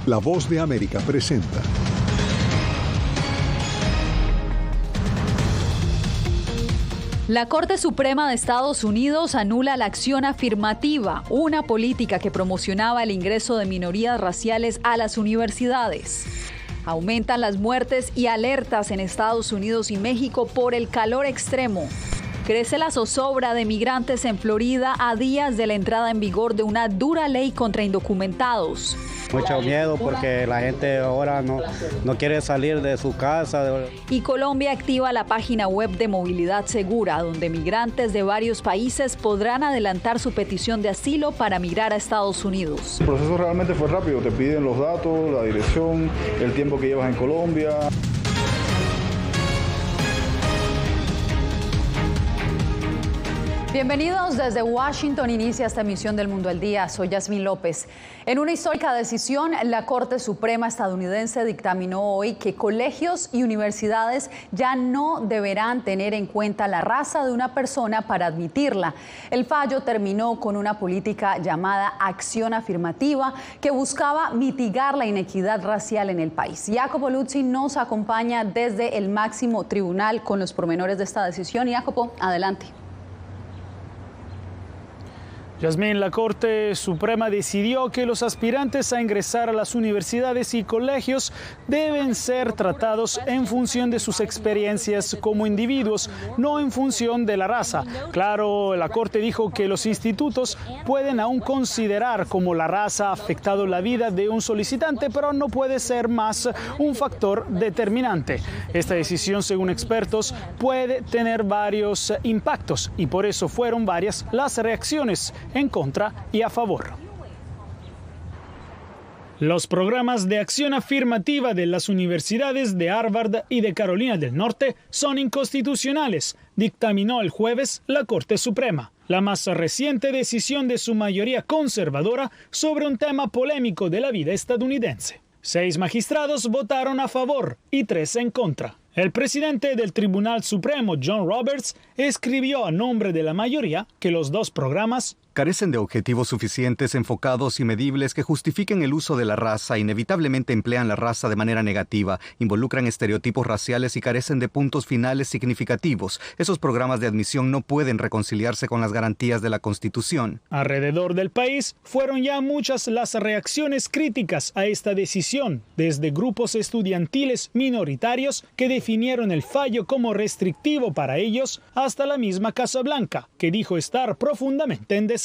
La Voz de América presenta. La Corte Suprema de Estados Unidos anula la acción afirmativa, una política que promocionaba el ingreso de minorías raciales a las universidades. Aumentan las muertes y alertas en Estados Unidos y México por el calor extremo. Crece la zozobra de migrantes en Florida a días de la entrada en vigor de una dura ley contra indocumentados. Mucho miedo porque la gente ahora no quiere salir de su casa. Y Colombia activa la página web de Movilidad Segura, donde migrantes de varios países podrán adelantar su petición de asilo para migrar a Estados Unidos. El proceso realmente fue rápido, te piden los datos, la dirección, el tiempo que llevas en Colombia. Bienvenidos desde Washington, inicia esta emisión del Mundo al Día. Soy Yasmín López. En una histórica decisión, la Corte Suprema estadounidense dictaminó hoy que colegios y universidades ya no deberán tener en cuenta la raza de una persona para admitirla. El fallo terminó con una política llamada acción afirmativa que buscaba mitigar la inequidad racial en el país. Jacopo Luzzi nos acompaña desde el máximo tribunal con los pormenores de esta decisión. Jacopo, adelante. Yasmín, la Corte Suprema decidió que los aspirantes a ingresar a las universidades y colegios deben ser tratados en función de sus experiencias como individuos, no en función de la raza. Claro, la Corte dijo que los institutos pueden aún considerar cómo la raza ha afectado la vida de un solicitante, pero no puede ser más un factor determinante. Esta decisión, según expertos, puede tener varios impactos y por eso fueron varias las reacciones en contra y a favor. Los programas de acción afirmativa de las universidades de Harvard y de Carolina del Norte son inconstitucionales, dictaminó el jueves la Corte Suprema, la más reciente decisión de su mayoría conservadora sobre un tema polémico de la vida estadounidense. 6 magistrados votaron a favor y 3 en contra. El presidente del Tribunal Supremo, John Roberts, escribió a nombre de la mayoría que los 2 programas carecen de objetivos suficientes, enfocados y medibles que justifiquen el uso de la raza, inevitablemente emplean la raza de manera negativa, involucran estereotipos raciales y carecen de puntos finales significativos. Esos programas de admisión no pueden reconciliarse con las garantías de la Constitución. Alrededor del país fueron ya muchas las reacciones críticas a esta decisión, desde grupos estudiantiles minoritarios que definieron el fallo como restrictivo para ellos, hasta la misma Casa Blanca, que dijo estar profundamente en desacuerdo.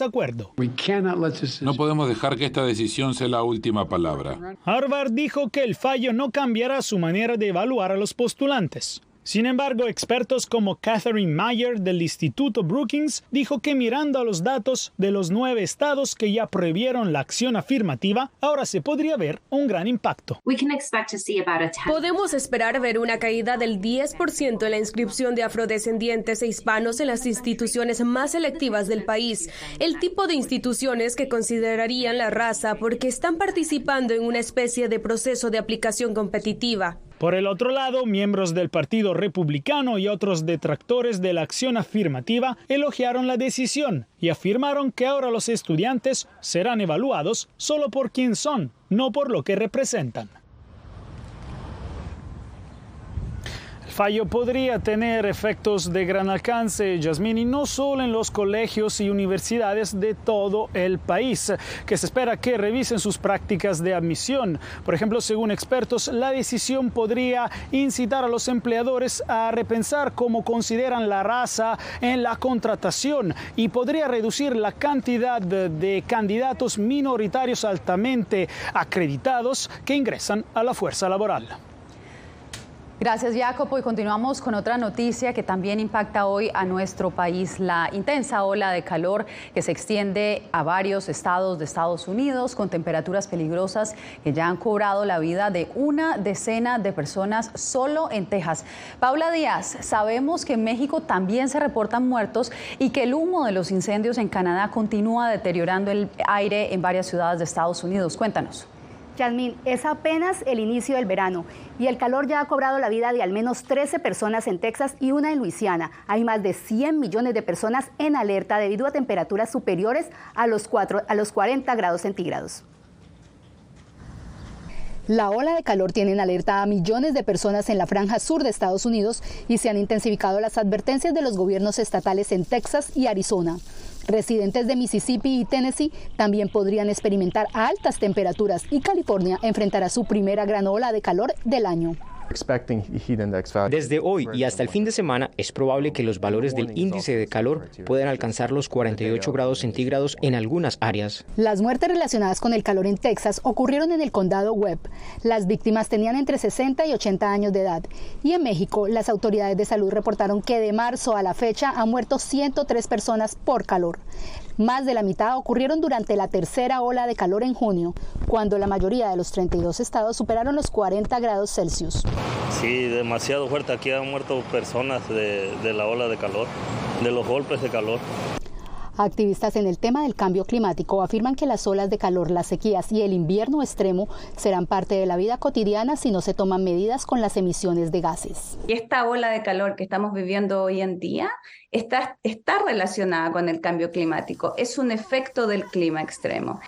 No podemos dejar que esta decisión sea la última palabra. Harvard dijo que el fallo no cambiará su manera de evaluar a los postulantes. Sin embargo, expertos como Catherine Mayer del Instituto Brookings dijo que mirando a los datos de los 9 estados que ya prohibieron la acción afirmativa, ahora se podría ver un gran impacto. Podemos esperar ver una caída del 10% en la inscripción de afrodescendientes e hispanos en las instituciones más selectivas del país, el tipo de instituciones que considerarían la raza porque están participando en una especie de proceso de aplicación competitiva. Por el otro lado, miembros del Partido Republicano y otros detractores de la acción afirmativa elogiaron la decisión y afirmaron que ahora los estudiantes serán evaluados solo por quién son, no por lo que representan. El fallo podría tener efectos de gran alcance, Yasmín, y no solo en los colegios y universidades de todo el país, que se espera que revisen sus prácticas de admisión. Por ejemplo, según expertos, la decisión podría incitar a los empleadores a repensar cómo consideran la raza en la contratación y podría reducir la cantidad de candidatos minoritarios altamente acreditados que ingresan a la fuerza laboral. Gracias, Jacopo. Y continuamos con otra noticia que también impacta hoy a nuestro país. La intensa ola de calor que se extiende a varios estados de Estados Unidos con temperaturas peligrosas que ya han cobrado la vida de una decena de personas solo en Texas. Paula Díaz, sabemos que en México también se reportan muertos y que el humo de los incendios en Canadá continúa deteriorando el aire en varias ciudades de Estados Unidos. Cuéntanos. Yasmín, es apenas el inicio del verano y el calor ya ha cobrado la vida de al menos 13 personas en Texas y una en Luisiana. Hay más de 100 millones de personas en alerta debido a temperaturas superiores a los 40 grados centígrados. La ola de calor tiene en alerta a millones de personas en la franja sur de Estados Unidos y se han intensificado las advertencias de los gobiernos estatales en Texas y Arizona. Residentes de Mississippi y Tennessee también podrían experimentar altas temperaturas y California enfrentará su primera gran ola de calor del año. Desde hoy y hasta el fin de semana es probable que los valores del índice de calor puedan alcanzar los 48 grados centígrados en algunas áreas. Las muertes relacionadas con el calor en Texas ocurrieron en el condado Webb. Las víctimas tenían entre 60 y 80 años de edad. Y en México, las autoridades de salud reportaron que de marzo a la fecha han muerto 103 personas por calor. Más de la mitad ocurrieron durante la tercera ola de calor en junio, cuando la mayoría de los 32 estados superaron los 40 grados Celsius. Sí, demasiado fuerte. Aquí han muerto personas de la ola de calor, de los golpes de calor. Activistas en el tema del cambio climático afirman que las olas de calor, las sequías y el invierno extremo serán parte de la vida cotidiana si no se toman medidas con las emisiones de gases. Esta ola de calor que estamos viviendo hoy en día está relacionada con el cambio climático. Es un efecto del clima extremo.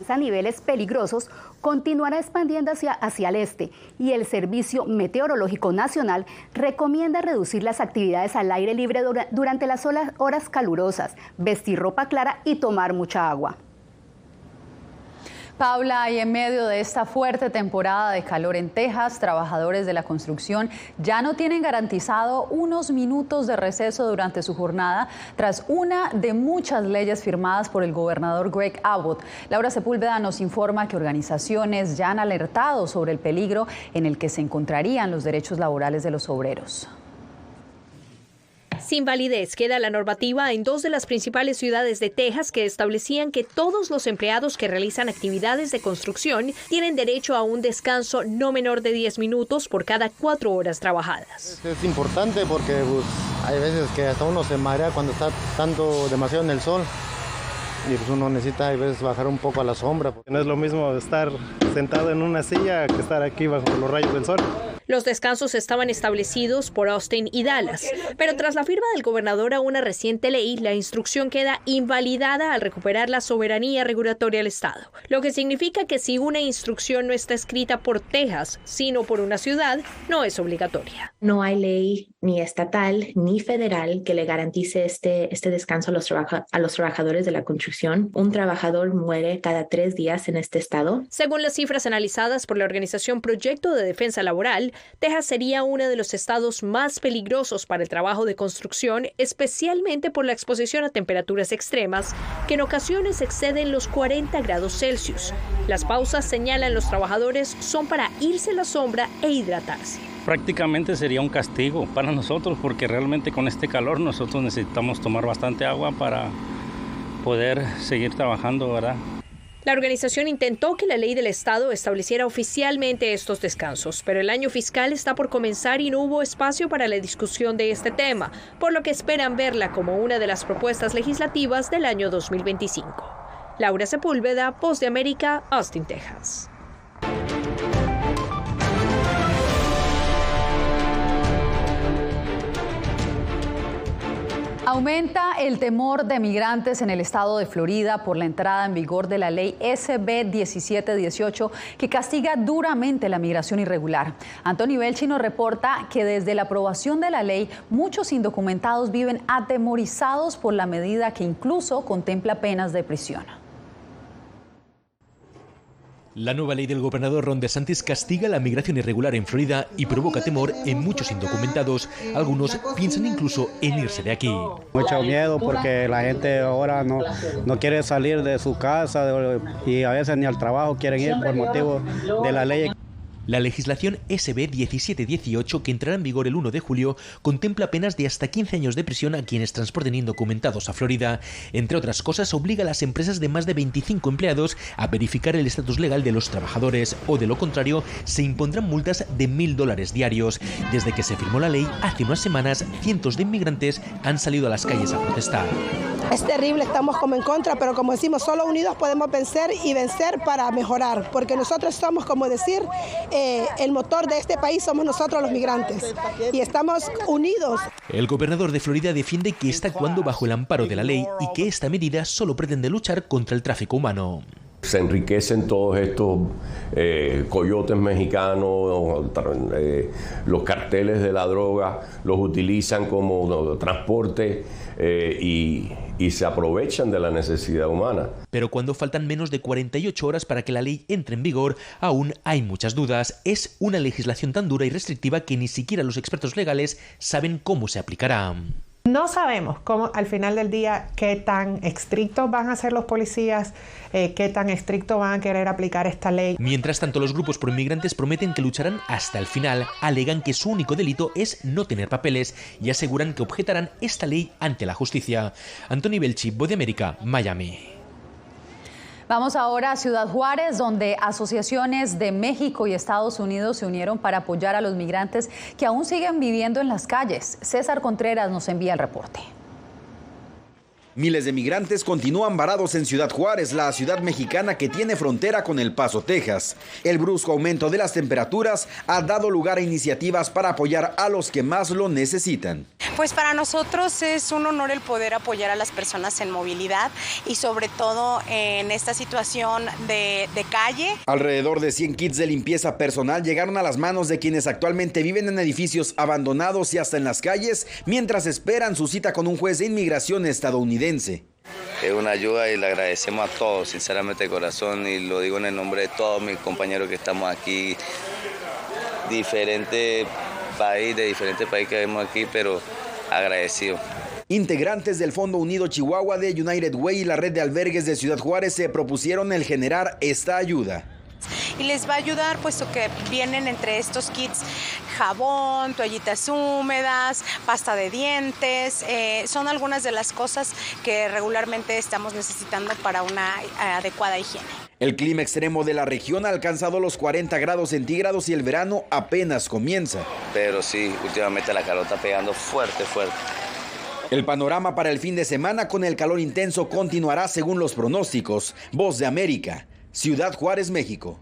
A niveles peligrosos, continuará expandiendo hacia el este y el Servicio Meteorológico Nacional recomienda reducir las actividades al aire libre durante las horas calurosas, vestir ropa clara y tomar mucha agua. Paula, y en medio de esta fuerte temporada de calor en Texas, trabajadores de la construcción ya no tienen garantizado unos minutos de receso durante su jornada tras una de muchas leyes firmadas por el gobernador Greg Abbott. Laura Sepúlveda nos informa que organizaciones ya han alertado sobre el peligro en el que se encontrarían los derechos laborales de los obreros. Sin validez queda la normativa en dos de las principales ciudades de Texas que establecían que todos los empleados que realizan actividades de construcción tienen derecho a un descanso no menor de 10 minutos por cada 4 horas trabajadas. Es importante porque hay veces que hasta uno se marea cuando está demasiado en el sol. Y pues uno necesita a veces bajar un poco a la sombra. No es lo mismo estar sentado en una silla que estar aquí bajo los rayos del sol. Los descansos estaban establecidos por Austin y Dallas, pero tras la firma del gobernador a una reciente ley, la instrucción queda invalidada al recuperar la soberanía regulatoria del Estado, lo que significa que si una instrucción no está escrita por Texas, sino por una ciudad, no es obligatoria. No hay ley ni estatal ni federal que le garantice este descanso a los trabajadores de la construcción. Un trabajador muere cada 3 días en este estado. Según las cifras analizadas por la organización Proyecto de Defensa Laboral, Texas sería uno de los estados más peligrosos para el trabajo de construcción, especialmente por la exposición a temperaturas extremas, que en ocasiones exceden los 40 grados Celsius. Las pausas, señalan los trabajadores, son para irse a la sombra e hidratarse. Prácticamente sería un castigo para nosotros porque realmente con este calor nosotros necesitamos tomar bastante agua para poder seguir trabajando, ¿verdad? La organización intentó que la ley del Estado estableciera oficialmente estos descansos, pero el año fiscal está por comenzar y no hubo espacio para la discusión de este tema, por lo que esperan verla como una de las propuestas legislativas del año 2025. Laura Sepúlveda, Voz de América, Austin, Texas. Aumenta el temor de migrantes en el estado de Florida por la entrada en vigor de la ley SB 1718 que castiga duramente la migración irregular. Anthony Belchi nos reporta que desde la aprobación de la ley, muchos indocumentados viven atemorizados por la medida que incluso contempla penas de prisión. La nueva ley del gobernador Ron DeSantis castiga la migración irregular en Florida y provoca temor en muchos indocumentados. Algunos piensan incluso en irse de aquí. Mucho miedo porque la gente ahora no quiere salir de su casa y a veces ni al trabajo quieren ir por motivo de la ley. La legislación SB 1718, que entrará en vigor el 1 de julio, contempla penas de hasta 15 años de prisión a quienes transporten indocumentados a Florida. Entre otras cosas, obliga a las empresas de más de 25 empleados a verificar el estatus legal de los trabajadores o, de lo contrario, se impondrán multas de $1,000 diarios. Desde que se firmó la ley, hace unas semanas, cientos de inmigrantes han salido a las calles a protestar. Es terrible, estamos como en contra, pero como decimos, solo unidos podemos vencer y vencer para mejorar, porque nosotros somos, como decir, el motor de este país somos nosotros los migrantes y estamos unidos. El gobernador de Florida defiende que está actuando bajo el amparo de la ley y que esta medida solo pretende luchar contra el tráfico humano. Se enriquecen todos estos coyotes mexicanos, los carteles de la droga, los utilizan como transporte y se aprovechan de la necesidad humana. Pero cuando faltan menos de 48 horas para que la ley entre en vigor, aún hay muchas dudas. Es una legislación tan dura y restrictiva que ni siquiera los expertos legales saben cómo se aplicará. No sabemos cómo, al final del día, qué tan estrictos van a ser los policías, qué tan estrictos van a querer aplicar esta ley. Mientras tanto, los grupos proinmigrantes prometen que lucharán hasta el final, alegan que su único delito es no tener papeles y aseguran que objetarán esta ley ante la justicia. Anthony Belchi, Voz de América, Miami. Vamos ahora a Ciudad Juárez, donde asociaciones de México y Estados Unidos se unieron para apoyar a los migrantes que aún siguen viviendo en las calles. César Contreras nos envía el reporte. Miles de migrantes continúan varados en Ciudad Juárez, la ciudad mexicana que tiene frontera con El Paso, Texas. El brusco aumento de las temperaturas ha dado lugar a iniciativas para apoyar a los que más lo necesitan. Pues para nosotros es un honor el poder apoyar a las personas en movilidad y sobre todo en esta situación de calle. Alrededor de 100 kits de limpieza personal llegaron a las manos de quienes actualmente viven en edificios abandonados y hasta en las calles, mientras esperan su cita con un juez de inmigración estadounidense. Es una ayuda y le agradecemos a todos, sinceramente de corazón, y lo digo en el nombre de todos mis compañeros que estamos aquí, de diferente país que vemos aquí, pero agradecido. Integrantes del Fondo Unido Chihuahua de United Way y la red de albergues de Ciudad Juárez se propusieron el generar esta ayuda. Y les va a ayudar puesto que vienen entre estos kits jabón, toallitas húmedas, pasta de dientes, son algunas de las cosas que regularmente estamos necesitando para una adecuada higiene. El clima extremo de la región ha alcanzado los 40 grados centígrados y el verano apenas comienza. Pero sí, últimamente la calor está pegando fuerte. El panorama para el fin de semana con el calor intenso continuará según los pronósticos. Voz de América, Ciudad Juárez, México.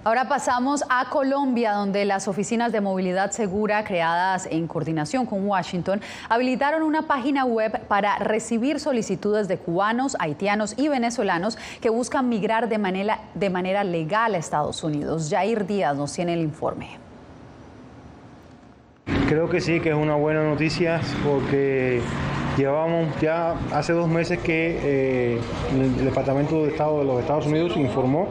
Ahora pasamos a Colombia, donde las oficinas de movilidad segura creadas en coordinación con Washington habilitaron una página web para recibir solicitudes de cubanos, haitianos y venezolanos que buscan migrar de manera legal a Estados Unidos. Jair Díaz nos tiene el informe. Creo que sí, que es una buena noticia porque llevamos ya hace 2 meses que el Departamento de Estado de los Estados Unidos informó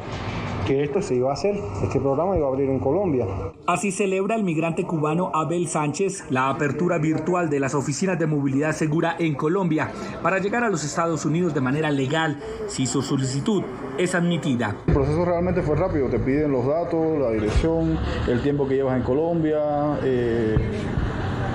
que esto se iba a hacer, este programa iba a abrir en Colombia. Así celebra el migrante cubano Abel Sánchez la apertura virtual de las oficinas de movilidad segura en Colombia para llegar a los Estados Unidos de manera legal si su solicitud es admitida. El proceso realmente fue rápido, te piden los datos, la dirección, el tiempo que llevas en Colombia,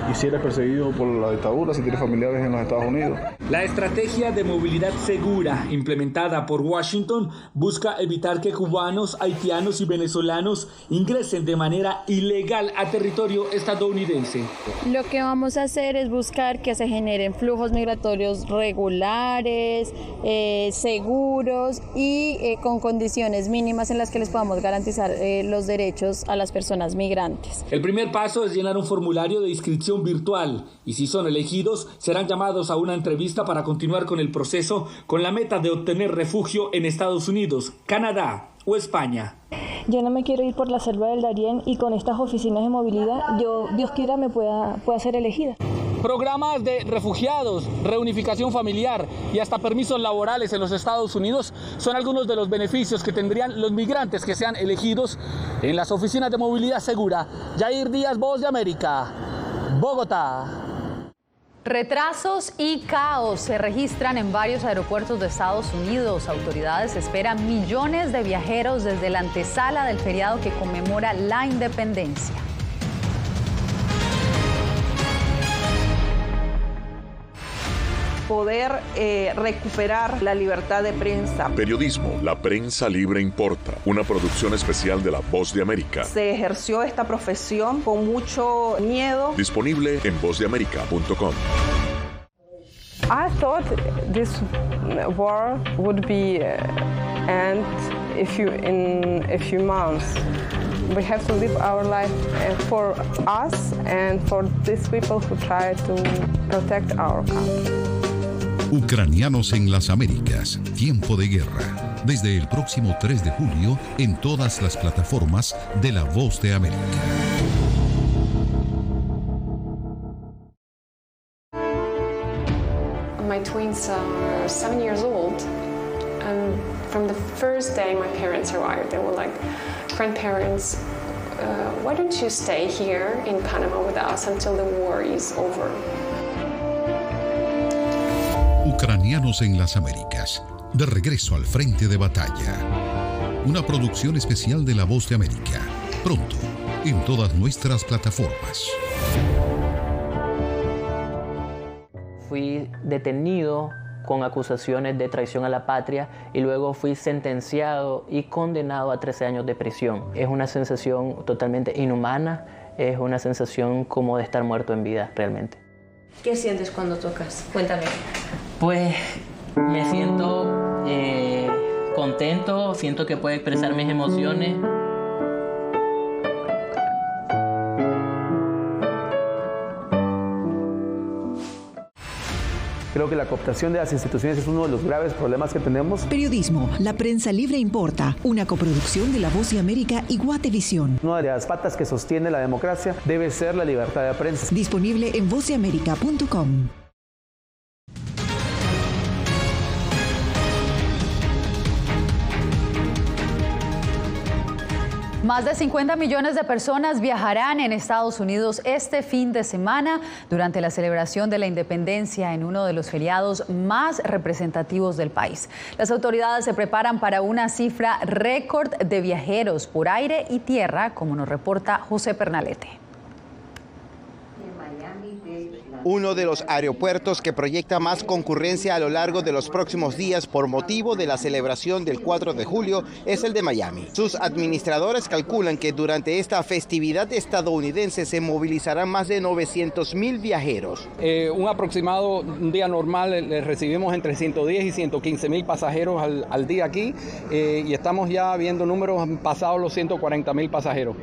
y si eres perseguido por la dictadura, si tienes familiares en los Estados Unidos. La estrategia de movilidad segura implementada por Washington busca evitar que cubanos, haitianos y venezolanos ingresen de manera ilegal a territorio estadounidense. Lo que vamos a hacer es buscar que se generen flujos migratorios regulares, seguros y con condiciones mínimas en las que les podamos garantizar los derechos a las personas migrantes. El primer paso es llenar un formulario de inscripción virtual y si son elegidos serán llamados a una entrevista para continuar con el proceso con la meta de obtener refugio en Estados Unidos, Canadá o España. Yo no me quiero ir por la selva del Darién y con estas oficinas de movilidad, Dios quiera, me pueda ser elegida. Programas de refugiados, reunificación familiar y hasta permisos laborales en los Estados Unidos son algunos de los beneficios que tendrían los migrantes que sean elegidos en las oficinas de movilidad segura. Jair Díaz, Voz de América, Bogotá. Retrasos y caos se registran en varios aeropuertos de Estados Unidos. Autoridades esperan millones de viajeros desde la antesala del feriado que conmemora la independencia. Poder recuperar la libertad de prensa. Periodismo, la prensa libre importa. Una producción especial de La Voz de América. Se ejerció esta profesión con mucho miedo. Disponible en vozdeamerica.com. I thought this war would be end in a few months. We have to live our life for us and for these people who try to protect our country. Ucranianos en las Américas, tiempo de guerra. desde el próximo 3 de julio en todas las plataformas de La Voz de América. My twins are 7 years old, and from the first day my parents arrived, they were like, grandparents, why don't you stay here in Panama with us until the war is over? Ucranianos en las Américas, de regreso al frente de batalla. Una producción especial de La Voz de América, pronto en todas nuestras plataformas. Fui detenido con acusaciones de traición a la patria y luego fui sentenciado y condenado a 13 años de prisión. Es una sensación totalmente inhumana, es una sensación como de estar muerto en vida realmente. ¿Qué sientes cuando tocas? Cuéntame. Pues me siento contento, siento que puedo expresar mis emociones. Creo que la cooptación de las instituciones es uno de los graves problemas que tenemos. Periodismo, la prensa libre importa, una coproducción de La Voz de América y Guatevisión. Una de las patas que sostiene la democracia debe ser la libertad de prensa. Disponible en vozdeamerica.com. Más de 50 millones de personas viajarán en Estados Unidos este fin de semana durante la celebración de la independencia en uno de los feriados más representativos del país. Las autoridades se preparan para una cifra récord de viajeros por aire y tierra, como nos reporta José Pernalete. Uno de los aeropuertos que proyecta más concurrencia a lo largo de los próximos días por motivo de la celebración del 4 de julio es el de Miami. Sus administradores calculan que durante esta festividad estadounidense se movilizarán más de 900,000 viajeros. Un aproximado, un día normal, recibimos entre 110 y 115,000 pasajeros al día aquí y estamos ya viendo números pasados los 140,000 pasajeros.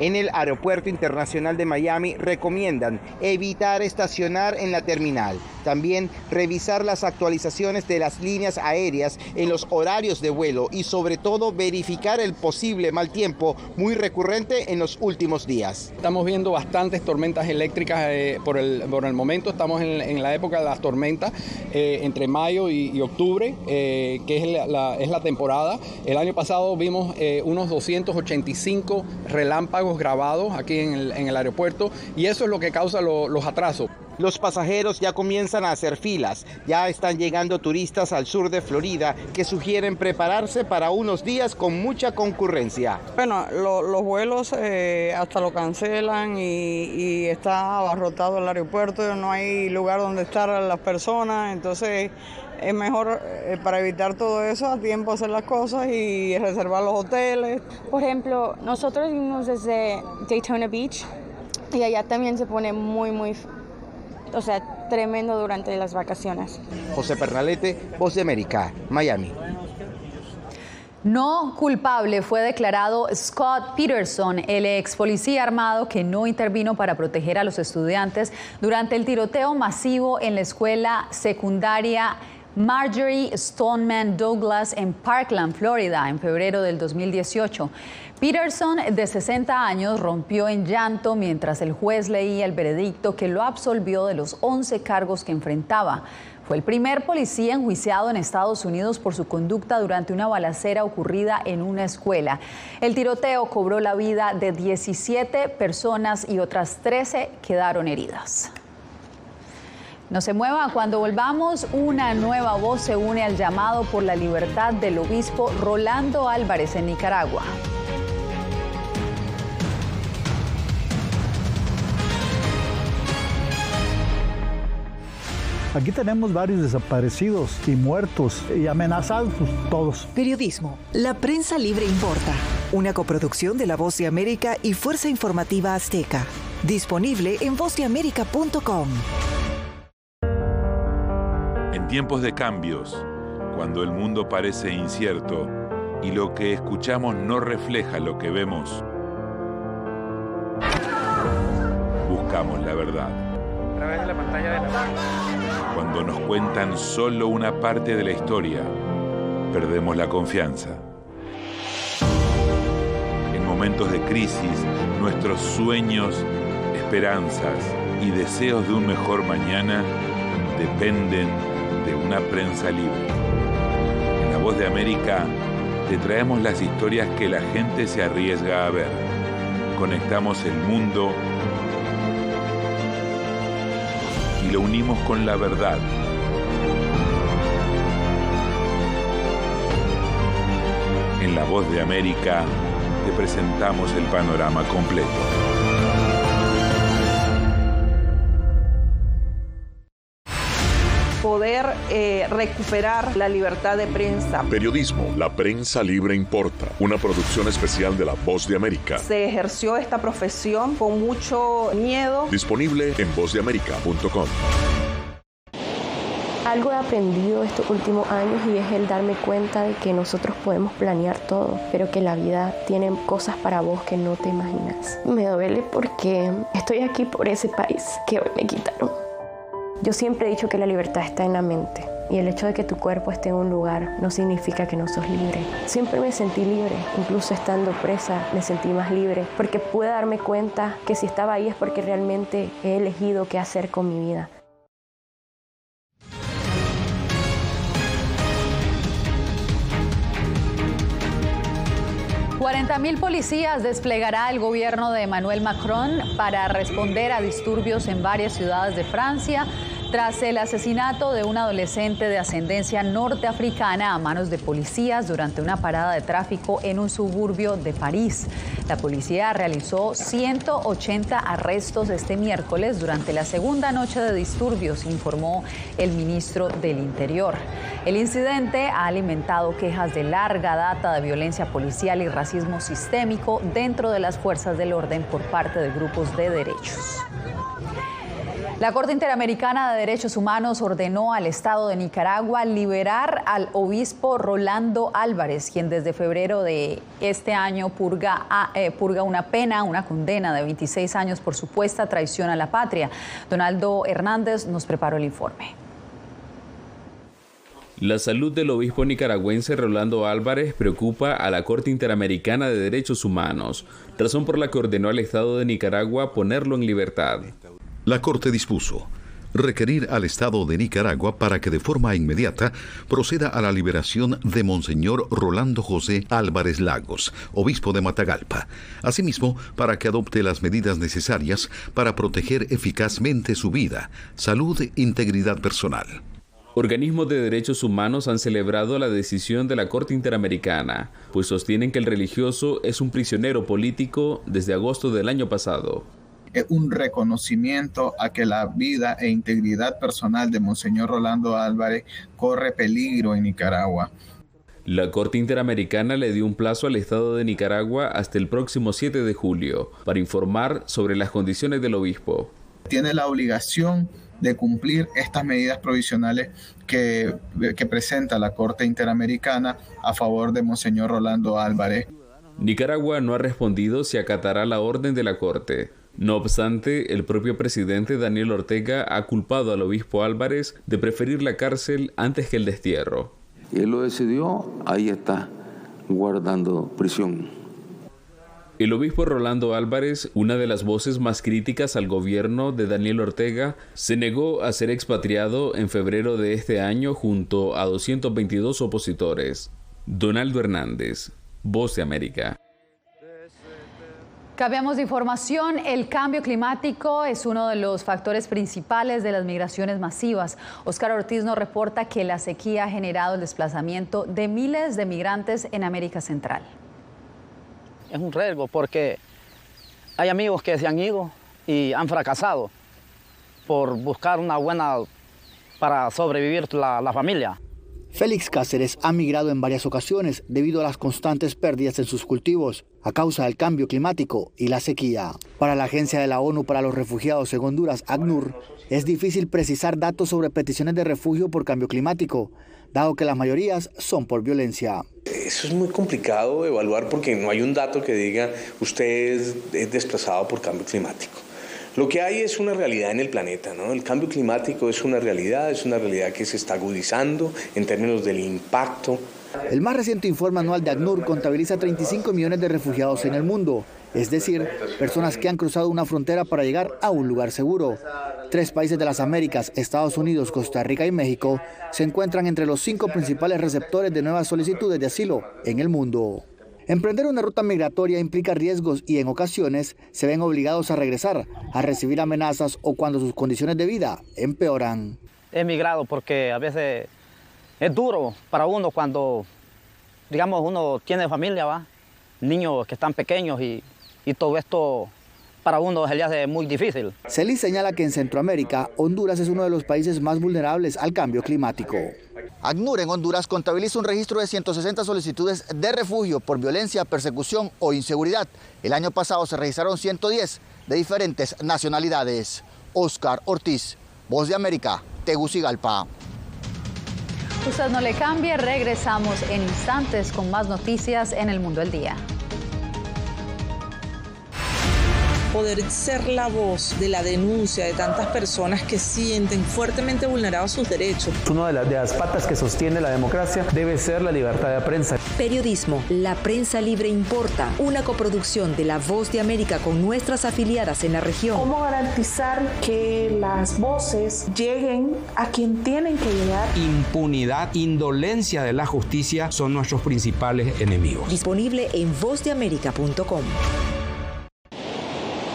En el Aeropuerto Internacional de Miami recomiendan evitar estacionar en la terminal. También revisar las actualizaciones de las líneas aéreas en los horarios de vuelo y sobre todo verificar el posible mal tiempo muy recurrente en los últimos días. Estamos viendo bastantes tormentas eléctricas por el momento. Estamos en la época de las tormentas entre mayo y octubre, que es la temporada. El año pasado vimos unos 285 relámpagos grabados aquí en el aeropuerto y eso es lo que causa los atrasos. Los pasajeros ya comienzan a hacer filas. Ya están llegando turistas al sur de Florida que sugieren prepararse para unos días con mucha concurrencia. Bueno, los vuelos hasta lo cancelan y está abarrotado el aeropuerto, no hay lugar donde estar las personas, entonces es mejor para evitar todo eso a tiempo hacer las cosas y reservar los hoteles. Por ejemplo, nosotros vimos desde Daytona Beach y allá también se pone tremendo durante las vacaciones. José Pernalete, Voz de América, Miami. No culpable fue declarado Scott Peterson, el ex policía armado que no intervino para proteger a los estudiantes durante el tiroteo masivo en la escuela secundaria Marjory Stoneman Douglas en Parkland, Florida, en febrero del 2018. Peterson, de 60 años, rompió en llanto mientras el juez leía el veredicto que lo absolvió de los 11 cargos que enfrentaba. Fue el primer policía enjuiciado en Estados Unidos por su conducta durante una balacera ocurrida en una escuela. El tiroteo cobró la vida de 17 personas y otras 13 quedaron heridas. No se mueva, cuando volvamos, una nueva voz se une al llamado por la libertad del obispo Rolando Álvarez en Nicaragua. Aquí tenemos varios desaparecidos y muertos y amenazados todos. Periodismo, la prensa libre importa. Una coproducción de La Voz de América y Fuerza Informativa Azteca. Disponible en vozdeamerica.com. En tiempos de cambios, cuando el mundo parece incierto y lo que escuchamos no refleja lo que vemos, buscamos la verdad. A través de la pantalla de la... Cuando nos cuentan solo una parte de la historia, perdemos la confianza. En momentos de crisis, nuestros sueños, esperanzas y deseos de un mejor mañana dependen de una prensa libre. En La Voz de América te traemos las historias que la gente se arriesga a ver. Conectamos el mundo y lo unimos con la verdad. En La Voz de América te presentamos el panorama completo. Poder recuperar la libertad de prensa. Periodismo, la prensa libre importa. Una producción especial de La Voz de América. Se ejerció esta profesión con mucho miedo. Disponible en vozdeamerica.com. Algo he aprendido estos últimos años y es el darme cuenta de que nosotros podemos planear todo, pero que la vida tiene cosas para vos que no te imaginas. Me duele porque estoy aquí por ese país que hoy me quitaron. Yo siempre he dicho que la libertad está en la mente y el hecho de que tu cuerpo esté en un lugar no significa que no sos libre. Siempre me sentí libre, incluso estando presa me sentí más libre porque pude darme cuenta que si estaba ahí es porque realmente he elegido qué hacer con mi vida. $40,000 policías desplegará el gobierno de Emmanuel Macron para responder a disturbios en varias ciudades de Francia tras el asesinato de un adolescente de ascendencia norteafricana a manos de policías durante una parada de tráfico en un suburbio de París. La policía realizó 180 arrestos este miércoles durante la segunda noche de disturbios, informó el ministro del Interior. El incidente ha alimentado quejas de larga data de violencia policial y racismo sistémico dentro de las fuerzas del orden por parte de grupos de derechos. La Corte Interamericana de Derechos Humanos ordenó al Estado de Nicaragua liberar al obispo Rolando Álvarez, quien desde febrero de este año purga una condena de 26 años por supuesta traición a la patria. Donaldo Hernández nos preparó el informe. La salud del obispo nicaragüense Rolando Álvarez preocupa a la Corte Interamericana de Derechos Humanos, razón por la que ordenó al Estado de Nicaragua ponerlo en libertad. La Corte dispuso requerir al Estado de Nicaragua para que de forma inmediata proceda a la liberación de Monseñor Rolando José Álvarez Lagos, obispo de Matagalpa. Asimismo, para que adopte las medidas necesarias para proteger eficazmente su vida, salud e integridad personal. Organismos de derechos humanos han celebrado la decisión de la Corte Interamericana, pues sostienen que el religioso es un prisionero político desde agosto del año pasado. Es un reconocimiento a que la vida e integridad personal de Monseñor Rolando Álvarez corre peligro en Nicaragua. La Corte Interamericana le dio un plazo al Estado de Nicaragua hasta el próximo 7 de julio para informar sobre las condiciones del obispo. Tiene la obligación de cumplir estas medidas provisionales que presenta la Corte Interamericana a favor de Monseñor Rolando Álvarez. Nicaragua no ha respondido si acatará la orden de la Corte. No obstante, el propio presidente Daniel Ortega ha culpado al obispo Álvarez de preferir la cárcel antes que el destierro. Él lo decidió, ahí está, guardando prisión. El obispo Rolando Álvarez, una de las voces más críticas al gobierno de Daniel Ortega, se negó a ser expatriado en febrero de este año junto a 222 opositores. Donaldo Hernández, Voz de América. Cambiamos de información. El cambio climático es uno de los factores principales de las migraciones masivas. Óscar Ortiz nos reporta que la sequía ha generado el desplazamiento de miles de migrantes en América Central. Es un riesgo porque hay amigos que se han ido y han fracasado por buscar una buena para sobrevivir la familia. Félix Cáceres ha migrado en varias ocasiones debido a las constantes pérdidas en sus cultivos a causa del cambio climático y la sequía. Para la Agencia de la ONU para los Refugiados en Honduras, ACNUR, es difícil precisar datos sobre peticiones de refugio por cambio climático, dado que las mayorías son por violencia. Eso es muy complicado de evaluar porque no hay un dato que diga usted es desplazado por cambio climático. Lo que hay es una realidad en el planeta, ¿no? El cambio climático es una realidad que se está agudizando en términos del impacto El más reciente informe anual de ACNUR contabiliza 35 millones de refugiados en el mundo, es decir, personas que han cruzado una frontera para llegar a un lugar seguro. 3 países de las Américas, Estados Unidos, Costa Rica y México, se encuentran entre los 5 principales receptores de nuevas solicitudes de asilo en el mundo. Emprender una ruta migratoria implica riesgos y en ocasiones se ven obligados a regresar, a recibir amenazas o cuando sus condiciones de vida empeoran. He emigrado porque a veces es duro para uno cuando, digamos, uno tiene familia, ¿va? Niños que están pequeños y todo esto para uno se le hace muy difícil. Celis señala que en Centroamérica, Honduras es uno de los países más vulnerables al cambio climático. ACNUR en Honduras contabiliza un registro de 160 solicitudes de refugio por violencia, persecución o inseguridad. El año pasado se registraron 110 de diferentes nacionalidades. Oscar Ortiz, Voz de América, Tegucigalpa. Usted no le cambie, regresamos en instantes con más noticias en El Mundo al Día. Poder ser la voz de la denuncia de tantas personas que sienten fuertemente vulnerados sus derechos. Una de las patas que sostiene la democracia debe ser la libertad de prensa. Periodismo, La Prensa Libre Importa, una coproducción de La Voz de América con nuestras afiliadas en la región. ¿Cómo garantizar que las voces lleguen a quien tienen que llegar? Impunidad, indolencia de la justicia son nuestros principales enemigos. Disponible en vozdeamerica.com.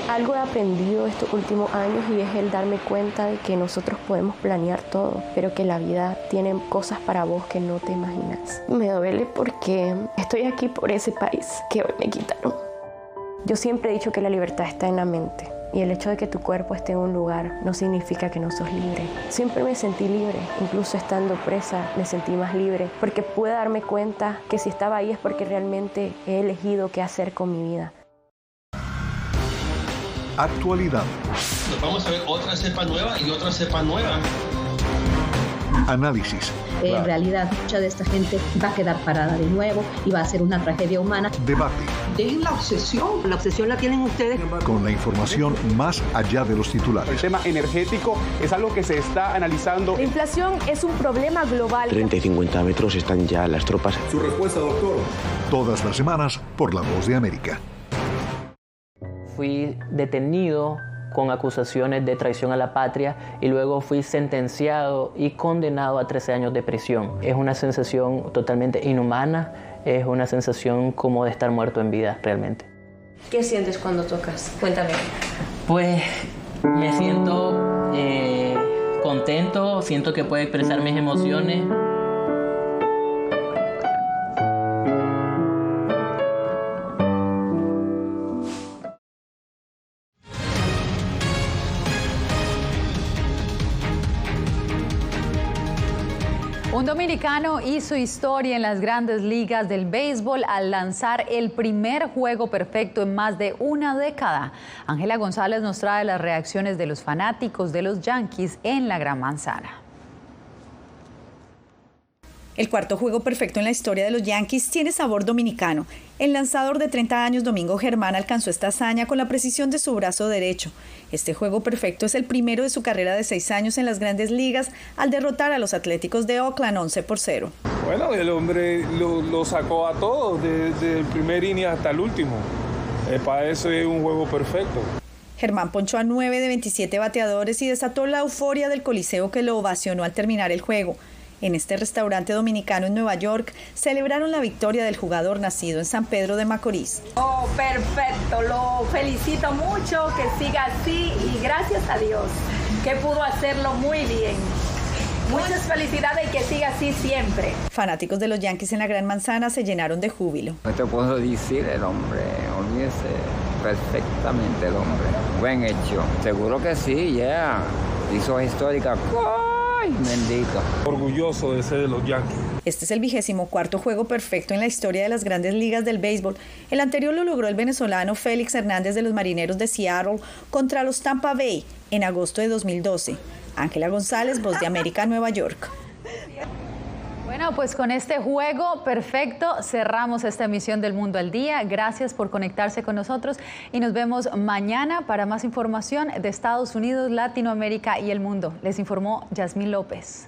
Algo he aprendido estos últimos años y es el darme cuenta de que nosotros podemos planear todo, pero que la vida tiene cosas para vos que no te imaginas. Me duele porque estoy aquí por ese país que hoy me quitaron. Yo siempre he dicho que la libertad está en la mente y el hecho de que tu cuerpo esté en un lugar no significa que no sos libre. Siempre me sentí libre, incluso estando presa me sentí más libre porque pude darme cuenta que si estaba ahí es porque realmente he elegido qué hacer con mi vida. Actualidad. Nos vamos a ver otra cepa nueva y otra cepa nueva. Análisis. En realidad, mucha de esta gente va a quedar parada de nuevo y va a ser una tragedia humana. Debate. Dejen la obsesión. La obsesión la tienen ustedes. Con la información más allá de los titulares. El tema energético es algo que se está analizando. La inflación es un problema global. 30 y 50 metros están ya las tropas. Su respuesta, doctor. Todas las semanas por La Voz de América. Fui detenido con acusaciones de traición a la patria y luego fui sentenciado y condenado a 13 años de prisión. Es una sensación totalmente inhumana, es una sensación como de estar muerto en vida realmente. ¿Qué sientes cuando tocas? Cuéntame. Pues me siento contento, siento que puedo expresar mis emociones. Un dominicano hizo historia en las grandes ligas del béisbol al lanzar el primer juego perfecto en más de una década. Ángela González nos trae las reacciones de los fanáticos de los Yankees en la Gran Manzana. El cuarto juego perfecto en la historia de los Yankees tiene sabor dominicano. El lanzador de 30 años, Domingo Germán, alcanzó esta hazaña con la precisión de su brazo derecho. Este juego perfecto es el primero de su carrera de 6 años en las grandes ligas al derrotar a los Atléticos de Oakland 11-0. Bueno, el hombre lo sacó a todos, desde el primer inning hasta el último. Para eso es un juego perfecto. Germán ponchó a 9 de 27 bateadores y desató la euforia del Coliseo que lo ovacionó al terminar el juego. En este restaurante dominicano en Nueva York celebraron la victoria del jugador nacido en San Pedro de Macorís. Oh, perfecto, lo felicito mucho, que siga así y gracias a Dios que pudo hacerlo muy bien. Muchas felicidades y que siga así siempre. Fanáticos de los Yankees en la Gran Manzana se llenaron de júbilo. No te puedo decir el hombre, olvídese perfectamente el hombre. Buen hecho. Seguro que sí, ya. Hizo histórica. ¡Ay, bendito! Orgulloso de ser de los Yankees. Este es el 24º juego perfecto en la historia de las grandes ligas del béisbol. El anterior lo logró el venezolano Félix Hernández de los Marineros de Seattle contra los Tampa Bay en agosto de 2012. Ángela González, Voz de América, Nueva York. Bueno, pues con este juego perfecto cerramos esta emisión del Mundo al Día. Gracias por conectarse con nosotros y nos vemos mañana para más información de Estados Unidos, Latinoamérica y el mundo. Les informó Yasmín López.